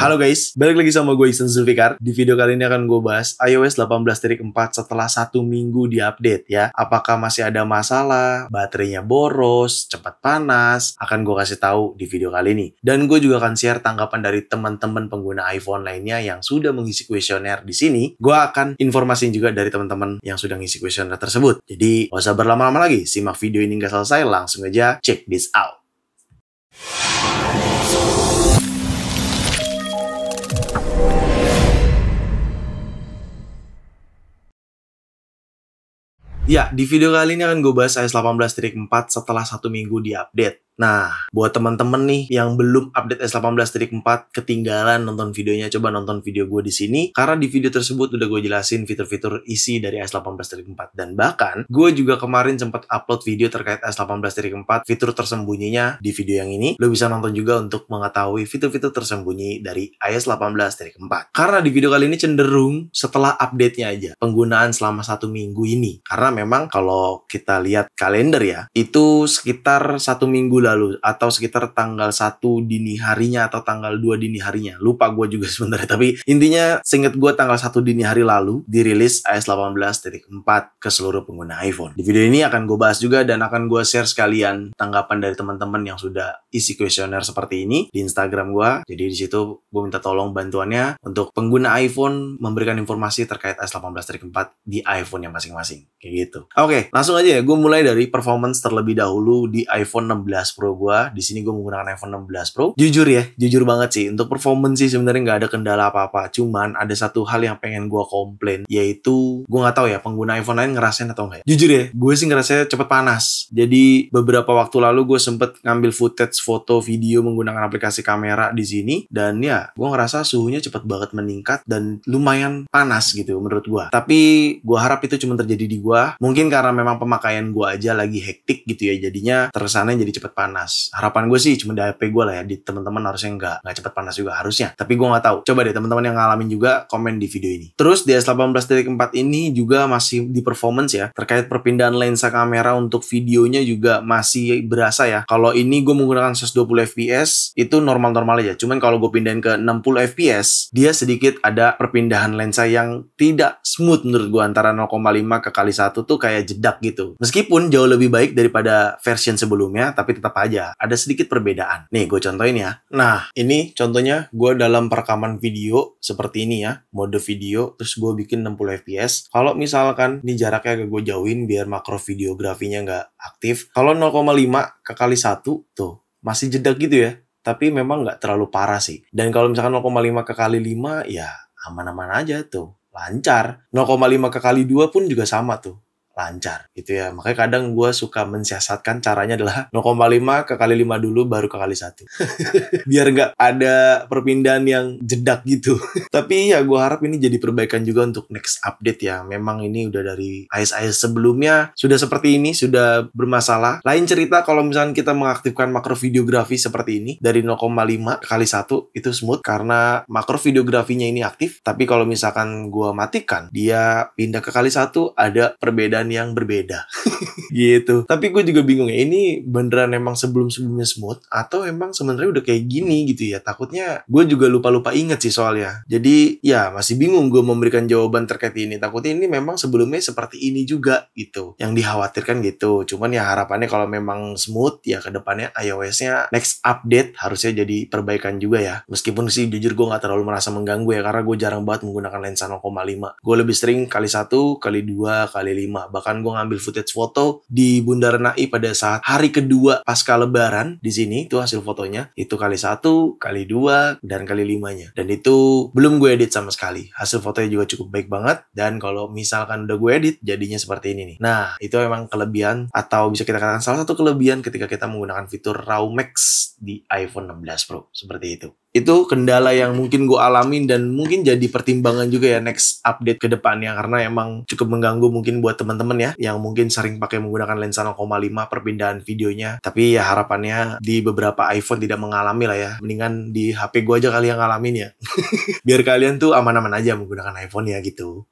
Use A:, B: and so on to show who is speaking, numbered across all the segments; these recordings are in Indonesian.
A: Halo guys, balik lagi sama gue Ihsan Zulfikar. Di video kali ini akan gue bahas iOS 18.4 setelah 1 minggu diupdate ya. Apakah masih ada masalah, baterainya boros, cepat panas, akan gue kasih tahu di video kali ini. Dan gue juga akan share tanggapan dari teman-teman pengguna iPhone lainnya yang sudah mengisi kuesioner di sini. Gue akan informasiin juga dari teman-teman yang sudah ngisi kuesioner tersebut. Jadi, gak usah berlama-lama lagi, simak video ini nggak selesai, langsung aja check this out. Ya, di video kali ini akan gue bahas iOS 18.4 setelah 1 minggu diupdate. Nah, buat teman-teman nih yang belum update iOS 18.4 ketinggalan nonton videonya, coba nonton video gue di sini. Karena di video tersebut udah gue jelasin fitur-fitur isi dari iOS 18.4. Dan bahkan, gue juga kemarin sempat upload video terkait iOS 18.4, fitur tersembunyinya di video yang ini. Lo bisa nonton juga untuk mengetahui fitur-fitur tersembunyi dari iOS 18.4. Karena di video kali ini cenderung setelah update-nya aja, penggunaan selama 1 minggu ini. Karena memang kalau kita lihat kalender ya, itu sekitar 1 minggu lalu atau sekitar tanggal 1 dini harinya atau tanggal 2 dini harinya. Lupa gue juga sebenarnya, tapi intinya seinget gue tanggal 1 dini hari lalu dirilis iOS 18.4 ke seluruh pengguna iPhone. Di video ini akan gue bahas juga dan akan gue share sekalian tanggapan dari teman-teman yang sudah isi kuesioner seperti ini di Instagram gue. Jadi di situ gue minta tolong bantuannya untuk pengguna iPhone memberikan informasi terkait iOS 18.4 di iPhone yang masing-masing. Kayak gitu. Oke, langsung aja ya. Gue mulai dari performance terlebih dahulu di iPhone 16 Pro gue. Di sini gue menggunakan iPhone 16 Pro. Jujur ya, jujur banget sih. Untuk performance sih sebenarnya nggak ada kendala apa-apa. Cuman ada satu hal yang pengen gue komplain, yaitu gue nggak tahu ya pengguna iPhone lain ngerasain atau enggak. Jujur ya, gue sih ngerasanya cepet panas. Jadi beberapa waktu lalu gue sempet ngambil footage foto video menggunakan aplikasi kamera di sini, dan ya gue ngerasa suhunya cepet banget meningkat dan lumayan panas gitu menurut gue. Tapi gue harap itu cuma terjadi di gue. Mungkin karena memang pemakaian gue aja lagi hektik gitu ya, jadinya terkesannya jadi cepet panas. Harapan gue sih cuma di HP gue lah ya, di teman-teman harusnya nggak cepet panas juga harusnya. Tapi gue nggak tahu. Coba deh teman-teman yang ngalamin juga komen di video ini. Terus di iOS 18.4 ini juga masih di performance ya, terkait perpindahan lensa kamera untuk videonya juga masih berasa ya. Kalau ini gue menggunakan 120 fps itu normal-normal aja. Cuman kalau gue pindahin ke 60 fps, dia sedikit ada perpindahan lensa yang tidak smooth menurut gue, antara 0,5 ke kali 1 tuh kayak jedak gitu. Meskipun jauh lebih baik daripada version sebelumnya, tapi tetap aja ada sedikit perbedaan. Nih, gue contohin ya. Nah, ini contohnya gue dalam perekaman video seperti ini ya, mode video, terus gue bikin 60 fps. Kalau misalkan ini jaraknya agak gue jauhin biar makro videografinya nggak aktif. Kalau 0,5 ke kali 1 tuh masih jedak gitu ya, tapi memang nggak terlalu parah sih. Dan kalau misalkan 0,5 ke kali 5 ya aman-aman aja tuh, lancar. 0,5 ke kali 2 pun juga sama tuh, lancar gitu ya. Makanya kadang gue suka mensiasatkan caranya adalah 0,5 ke kali 5 dulu baru ke kali 1 biar nggak ada perpindahan yang jedak gitu. Tapi ya gue harap ini jadi perbaikan juga untuk next update ya. Memang ini udah dari iOS sebelumnya sudah seperti ini, sudah bermasalah. Lain cerita kalau misalnya kita mengaktifkan makro videografi seperti ini dari 0,5 ke kali 1 itu smooth karena makro videografinya ini aktif. Tapi kalau misalkan gue matikan, dia pindah ke kali 1, ada perbedaan yang berbeda gitu. Tapi gue juga bingung ya, ini beneran emang sebelum-sebelumnya smooth atau emang sebenarnya udah kayak gini gitu ya. Takutnya gue juga lupa-lupa inget sih soalnya. Jadi ya masih bingung gue memberikan jawaban terkait ini. Takutnya ini memang sebelumnya seperti ini juga gitu, yang dikhawatirkan gitu. Cuman ya harapannya kalau memang smooth ya kedepannya iOS-nya next update harusnya jadi perbaikan juga ya. Meskipun sih jujur gue gak terlalu merasa mengganggu ya, karena gue jarang banget menggunakan lensa 0,5. Gue lebih sering kali 1, kali 2, kali 5. Bahkan gue ngambil footage foto di Bundaran HI pada saat hari kedua pasca lebaran di sini, itu hasil fotonya. Itu kali 1, kali 2, dan kali 5-nya. Dan itu belum gue edit sama sekali. Hasil fotonya juga cukup baik banget. Dan kalau misalkan udah gue edit, jadinya seperti ini nih. Nah, itu memang kelebihan, atau bisa kita katakan salah satu kelebihan ketika kita menggunakan fitur RAW Max di iPhone 16 Pro. Seperti itu. Itu kendala yang mungkin gue alamin dan mungkin jadi pertimbangan juga ya next update ke depannya, karena emang cukup mengganggu mungkin buat teman-teman ya yang mungkin sering pakai menggunakan lensa 0,5 perpindahan videonya. Tapi ya harapannya di beberapa iPhone tidak mengalami lah ya. Mendingan di HP gue aja kali yang ngalamin ya. Biar kalian tuh aman-aman aja menggunakan iPhone ya gitu.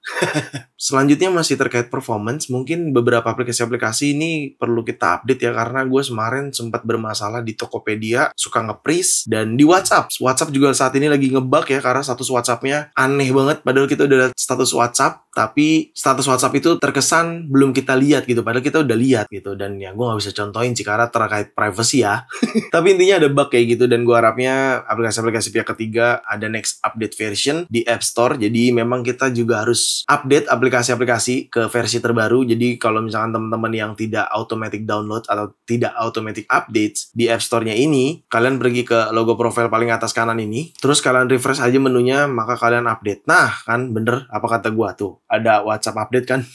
A: Selanjutnya masih terkait performance, mungkin beberapa aplikasi-aplikasi ini perlu kita update ya, karena gue kemarin sempat bermasalah di Tokopedia, suka nge-freeze, dan di WhatsApp WhatsApp juga saat ini lagi ngebug ya, karena status WhatsApp-nya aneh banget. Padahal kita udah ada status WhatsApp, tapi status WhatsApp itu terkesan belum kita lihat gitu, padahal kita udah lihat gitu. Dan ya gue nggak bisa contohin sih karena terkait privacy ya. Tapi intinya ada bug kayak gitu, dan gue harapnya aplikasi-aplikasi pihak ketiga ada next update version di App Store. Jadi memang kita juga harus update aplikasi-aplikasi ke versi terbaru. Jadi kalau misalkan teman-teman yang tidak automatic download atau tidak automatic updates di App Store-nya ini, kalian pergi ke logo profile paling atas kanan ini, terus kalian refresh aja menunya, maka kalian update. Nah, kan bener apa kata gua tuh, ada WhatsApp update kan.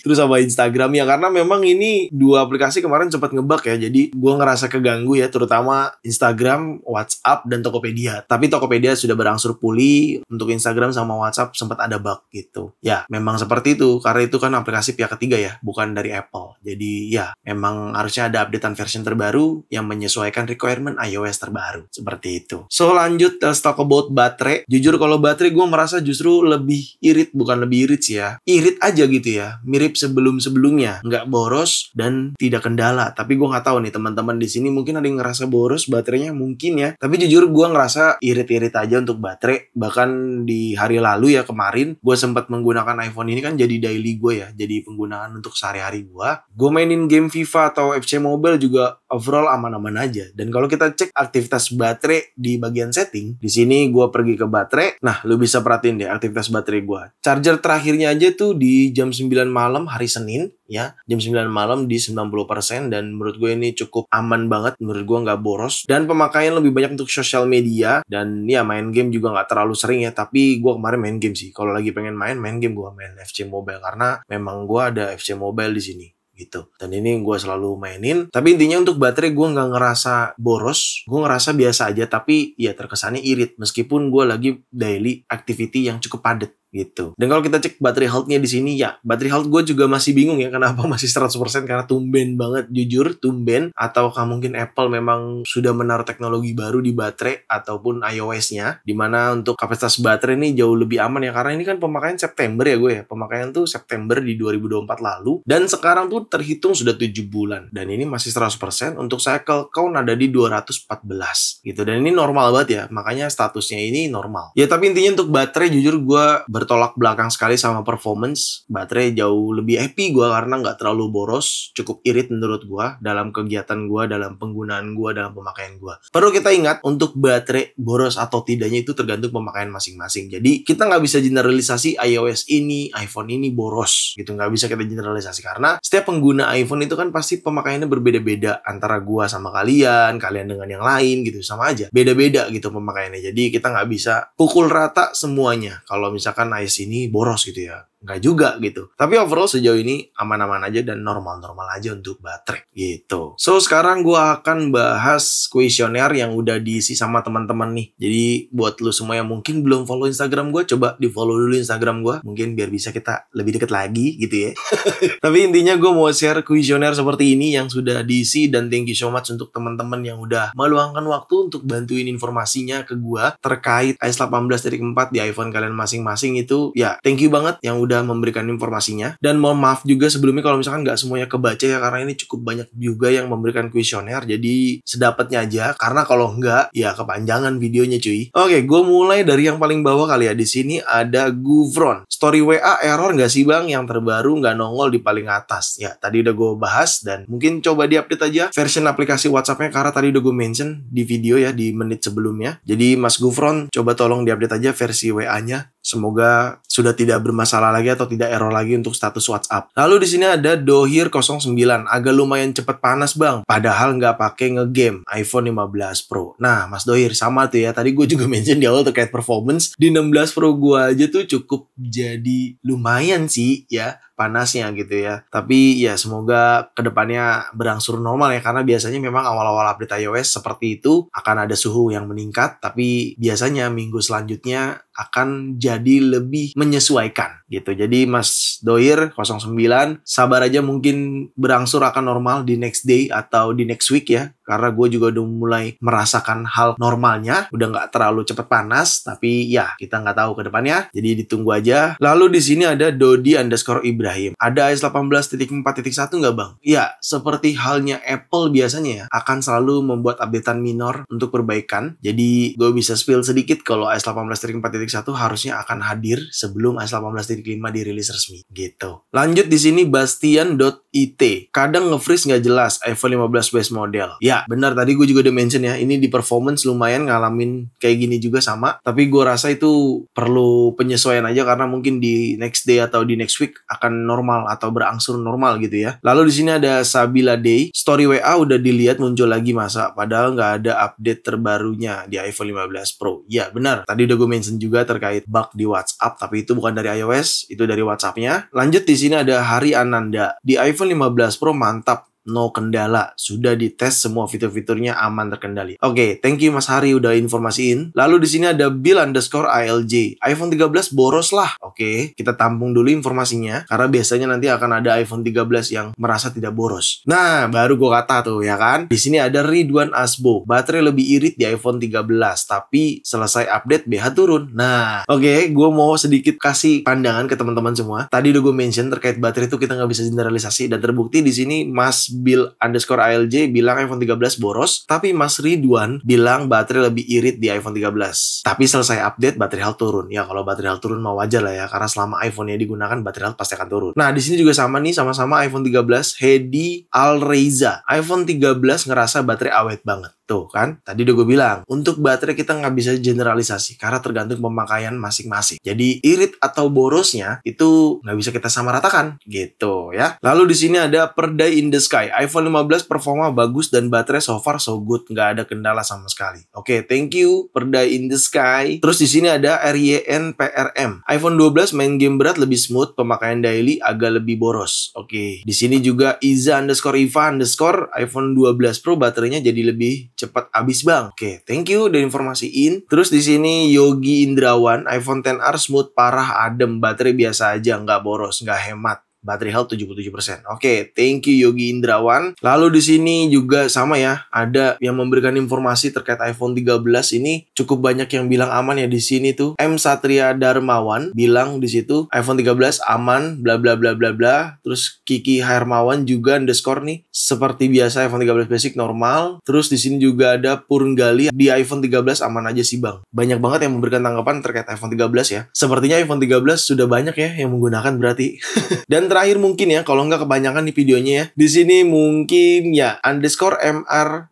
A: Terus sama Instagram ya, karena memang ini dua aplikasi kemarin sempat ngebug ya, jadi gua ngerasa keganggu ya, terutama Instagram, WhatsApp, dan Tokopedia. Tapi Tokopedia sudah berangsur pulih, untuk Instagram sama WhatsApp sempat ada bug gitu. Ya, memang seperti itu, karena itu kan aplikasi pihak ketiga ya, bukan dari Apple. Jadi ya, memang harusnya ada updatean version terbaru yang menyesuaikan requirement iOS terbaru. Seperti itu. So lanjut, let's talk about baterai. Jujur kalau baterai gue merasa justru lebih irit, bukan lebih irit sih ya. Irit aja gitu ya. Mirip sebelum-sebelumnya. Nggak boros dan tidak kendala. Tapi gue nggak tahu nih teman-teman di sini mungkin ada yang ngerasa boros baterainya mungkin ya. Tapi jujur gue ngerasa irit-irit aja untuk baterai. Bahkan di hari lalu ya kemarin gue sempat menggunakan iPhone ini kan jadi daily gue ya. Jadi penggunaan untuk sehari-hari gue. Gue mainin game FIFA atau FC Mobile juga overall aman-aman aja. Dan kalau kita cek aktivitas baterai di bagian setting, di sini gue pergi ke baterai. Nah, lu bisa perhatiin deh aktivitas baterai gue. Charger terakhirnya aja tuh di jam 9 malam hari Senin ya. Jam 9 malam di 90%, dan menurut gue ini cukup aman banget. Menurut gue nggak boros. Dan pemakaian lebih banyak untuk sosial media, dan ya main game juga nggak terlalu sering ya. Tapi gue kemarin main game sih. Kalau lagi pengen main game, gue main FC Mobile karena memang gue ada FC Mobile di sini gitu. Dan ini gue selalu mainin. Tapi intinya untuk baterai gue nggak ngerasa boros. Gue ngerasa biasa aja. Tapi ya terkesannya irit. Meskipun gue lagi daily activity yang cukup padat gitu. Dan kalau kita cek baterai health-nya di sini ya, baterai health gue juga masih bingung ya kenapa masih 100%, karena tumben banget, jujur tumben. Ataukah mungkin Apple memang sudah menaruh teknologi baru di baterai ataupun iOS-nya, dimana untuk kapasitas baterai ini jauh lebih aman ya, karena ini kan pemakaian September ya gue ya, pemakaian tuh September di 2024 lalu, dan sekarang tuh terhitung sudah 7 bulan, dan ini masih 100%. Untuk cycle count ada di 214 gitu, dan ini normal banget ya, makanya statusnya ini normal ya. Tapi intinya untuk baterai jujur gue bertolak belakang sekali sama performance. Baterai jauh lebih happy gue karena nggak terlalu boros, cukup irit menurut gue dalam kegiatan gue, dalam penggunaan gue, dalam pemakaian gue. Perlu kita ingat, untuk baterai boros atau tidaknya itu tergantung pemakaian masing-masing. Jadi kita nggak bisa generalisasi iOS ini, iPhone ini boros gitu, nggak bisa kita generalisasi, karena setiap pengguna iPhone itu kan pasti pemakaiannya berbeda-beda antara gue sama kalian dengan yang lain gitu, sama aja beda-beda gitu pemakaiannya. Jadi kita nggak bisa pukul rata semuanya kalau misalkan iOS ini boros gitu ya. Nggak juga gitu. Tapi overall sejauh ini aman-aman aja dan normal-normal aja untuk baterai gitu. So sekarang gue akan bahas kuesioner yang udah diisi sama teman-teman nih. Jadi buat lu semua yang mungkin belum follow Instagram gue, coba di follow dulu Instagram gue. Mungkin biar bisa kita lebih deket lagi gitu ya. Tapi intinya gue mau share kuesioner seperti ini yang sudah diisi, dan thank you so much untuk teman-teman yang udah meluangkan waktu untuk bantuin informasinya ke gue terkait iOS 18.4 di iPhone kalian masing-masing itu. Ya thank you banget yang udah memberikan informasinya, dan mohon maaf juga sebelumnya kalau misalkan nggak semuanya kebaca ya, karena ini cukup banyak juga yang memberikan kuesioner, jadi sedapatnya aja, karena kalau nggak ya kepanjangan videonya cuy. Oke, gue mulai dari yang paling bawah kali ya. Di sini ada Guvron, story WA error nggak sih bang, yang terbaru nggak nongol di paling atas. Ya tadi udah gue bahas, dan mungkin coba diupdate aja version aplikasi WhatsApp-nya, karena tadi udah gue mention di video ya di menit sebelumnya. Jadi Mas Guvron, coba tolong diupdate aja versi WA-nya. Semoga sudah tidak bermasalah lagi atau tidak error lagi untuk status WhatsApp. Lalu di sini ada Dohir09, agak lumayan cepet panas bang, padahal nggak pakai ngegame iPhone 15 Pro. Nah Mas Dohir sama tuh ya, tadi gue juga mention di awal terkait performance. Di 16 Pro gue aja tuh cukup jadi lumayan sih ya panasnya gitu ya. Tapi ya semoga kedepannya berangsur normal ya, karena biasanya memang awal-awal update iOS seperti itu akan ada suhu yang meningkat, tapi biasanya minggu selanjutnya akan jadi lebih menyesuaikan gitu. Jadi Mas Dohir 09 sabar aja, mungkin berangsur akan normal di next day atau di next week ya. karena gue juga udah mulai merasakan hal normalnya, udah nggak terlalu cepet panas, tapi ya kita nggak tahu ke depannya, jadi ditunggu aja. Lalu di sini ada Dodi_Ibrahim. Ada iOS 18.4.1 nggak bang? Ya, seperti halnya Apple biasanya ya, akan selalu membuat updatean minor untuk perbaikan. Jadi gue bisa spill sedikit kalau iOS 18.4.1 harusnya akan hadir sebelum iOS 18.5 dirilis resmi gitu. Lanjut di sini Bastian.it. Kadang nge-freeze nggak jelas iPhone 15 base model. Ya, benar tadi gue juga udah mention ya, ini di performance lumayan ngalamin kayak gini juga sama, tapi gue rasa itu perlu penyesuaian aja karena mungkin di next day atau di next week akan normal atau berangsur normal gitu ya. Lalu di sini ada Sabila Day. Story WA udah dilihat muncul lagi masa, padahal nggak ada update terbarunya di iPhone 15 Pro. Ya, benar. Tadi udah gue mention juga terkait bug di WhatsApp, tapi itu bukan dari iOS, itu dari WhatsApp-nya. Lanjut di sini ada Hari Ananda. Di iPhone 15 Pro mantap. No kendala, sudah dites semua fitur-fiturnya aman terkendali. Oke, thank you Mas Hari udah informasiin. Lalu di sini ada Bill_ALJ. iPhone 13 boros lah. Oke, kita tampung dulu informasinya karena biasanya nanti akan ada iPhone 13 yang merasa tidak boros. Nah, baru gue kata tuh ya kan. Di sini ada Ridwan Asbo. Baterai lebih irit di iPhone 13, tapi selesai update BH turun. Nah, oke, gue mau sedikit kasih pandangan ke teman-teman semua. Tadi udah gue mention terkait baterai itu kita nggak bisa generalisasi, dan terbukti di sini Mas Bill_ALJ bilang iPhone 13 boros, tapi Mas Ridwan bilang baterai lebih irit di iPhone 13. Tapi selesai update baterai health turun. Ya kalau baterai health turun mau wajar lah ya, karena selama iPhone-nya digunakan baterai health pasti akan turun. Nah di sini juga sama nih, sama-sama iPhone 13. Hedi Alreza, iPhone 13 ngerasa baterai awet banget. Tuh kan, tadi udah gue bilang, untuk baterai kita nggak bisa generalisasi karena tergantung pemakaian masing-masing. Jadi irit atau borosnya itu nggak bisa kita samaratakan gitu ya. Lalu di sini ada Perday in the Sky. iPhone 15 performa bagus dan baterai so far so good, nggak ada kendala sama sekali. Oke, thank you Perday in the Sky. Terus di sini ada RYNPRM. iPhone 12 main game berat lebih smooth, pemakaian daily agak lebih boros. Oke, di sini juga Iza_Iva_ iPhone 12 Pro baterainya jadi lebih cepat habis bang. Oke, thank you udah informasiin. Terus di sini Yogi Indrawan, iPhone XR smooth parah, adem, baterai biasa aja, nggak boros, nggak hemat. Baterai health 77%. Oke, thank you Yogi Indrawan. Lalu di sini juga sama ya, ada yang memberikan informasi terkait iPhone 13 ini cukup banyak yang bilang aman ya di sini tuh. M Satria Darmawan bilang di situ iPhone 13 aman bla bla bla bla bla. Terus Kiki Hermawan juga underscore nih seperti biasa iPhone 13 basic normal. Terus di sini juga ada Purgali, di iPhone 13 aman aja sih bang. Banyak banget yang memberikan tanggapan terkait iPhone 13 ya. Sepertinya iPhone 13 sudah banyak ya yang menggunakan berarti. Dan terakhir mungkin ya, kalau nggak kebanyakan di videonya ya, di sini mungkin ya _MRHUN.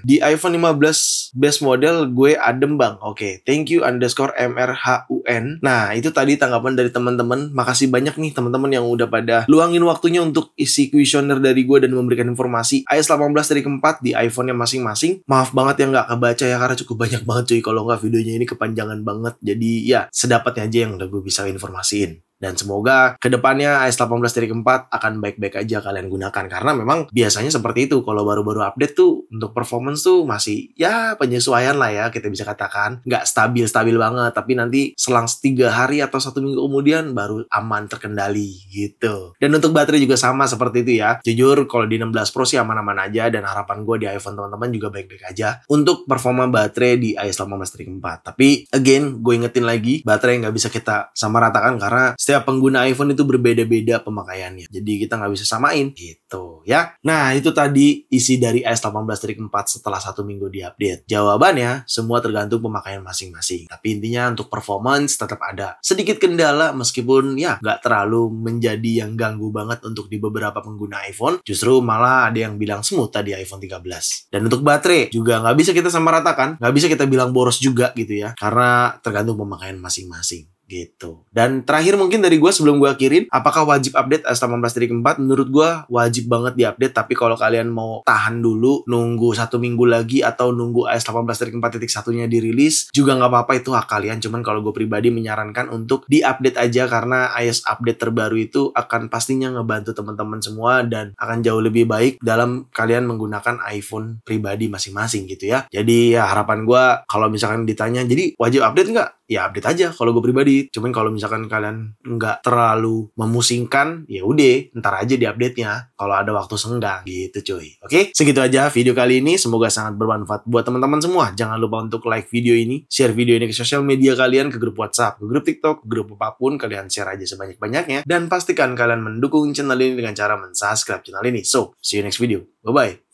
A: Di iPhone 15 base model gue adem bang. Oke, thank you _MRHUN. Nah itu tadi tanggapan dari teman-teman. Makasih banyak nih teman-teman yang udah pada luangin waktunya untuk isi kuesioner dari gue dan memberikan informasi iOS 18.4 di iPhone-nya masing-masing. Maaf banget yang nggak kebaca ya, karena cukup banyak banget cuy. Kalau nggak videonya ini kepanjangan banget. Jadi ya sedapatnya aja yang udah gue bisa informasiin. Dan semoga kedepannya iOS 18.4 akan baik-baik aja kalian gunakan. Karena memang biasanya seperti itu. Kalau baru-baru update tuh untuk performance tuh masih ya penyesuaian lah ya, kita bisa katakan. Nggak stabil-stabil banget. Tapi nanti selang 3 hari atau 1 minggu kemudian baru aman terkendali gitu. Dan untuk baterai juga sama seperti itu ya. Jujur kalau di 16 Pro sih aman-aman aja. Dan harapan gue di iPhone teman-teman juga baik-baik aja untuk performa baterai di iOS 18.4. Tapi again gue ingetin lagi, baterai nggak bisa kita samaratakan karena setiap pengguna iPhone itu berbeda-beda pemakaiannya. Jadi kita nggak bisa samain gitu ya. Nah itu tadi isi dari iOS 18.4 setelah 1 minggu diupdate. Jawabannya semua tergantung pemakaian masing-masing. Tapi intinya untuk performance tetap ada sedikit kendala meskipun ya nggak terlalu menjadi yang ganggu banget untuk di beberapa pengguna iPhone. Justru malah ada yang bilang smooth tadi iPhone 13. Dan untuk baterai juga nggak bisa kita samaratakan. Nggak bisa kita bilang boros juga gitu ya. Karena tergantung pemakaian masing-masing. Gitu. Dan terakhir mungkin dari gue sebelum gue akhirin, apakah wajib update iOS 18.4? Menurut gue wajib banget diupdate, tapi kalau kalian mau tahan dulu, nunggu 1 minggu lagi atau nunggu iOS 18.4.1-nya dirilis, juga nggak apa-apa, itu hak kalian. Cuman kalau gue pribadi menyarankan untuk diupdate aja, karena iOS update terbaru itu akan pastinya ngebantu teman-teman semua dan akan jauh lebih baik dalam kalian menggunakan iPhone pribadi masing-masing gitu ya. Jadi ya harapan gue kalau misalkan ditanya, jadi wajib update nggak? ya update aja kalau gue pribadi. Cuman kalau misalkan kalian nggak terlalu memusingkan, ya udah, ntar aja di update-nya kalau ada waktu senggang gitu cuy. Oke, segitu aja video kali ini. Semoga sangat bermanfaat buat teman-teman semua. Jangan lupa untuk like video ini, share video ini ke sosial media kalian, ke grup WhatsApp, ke grup TikTok, ke grup apapun. Kalian share aja sebanyak-banyaknya. Dan pastikan kalian mendukung channel ini dengan cara mensubscribe channel ini. So, see you next video. Bye-bye.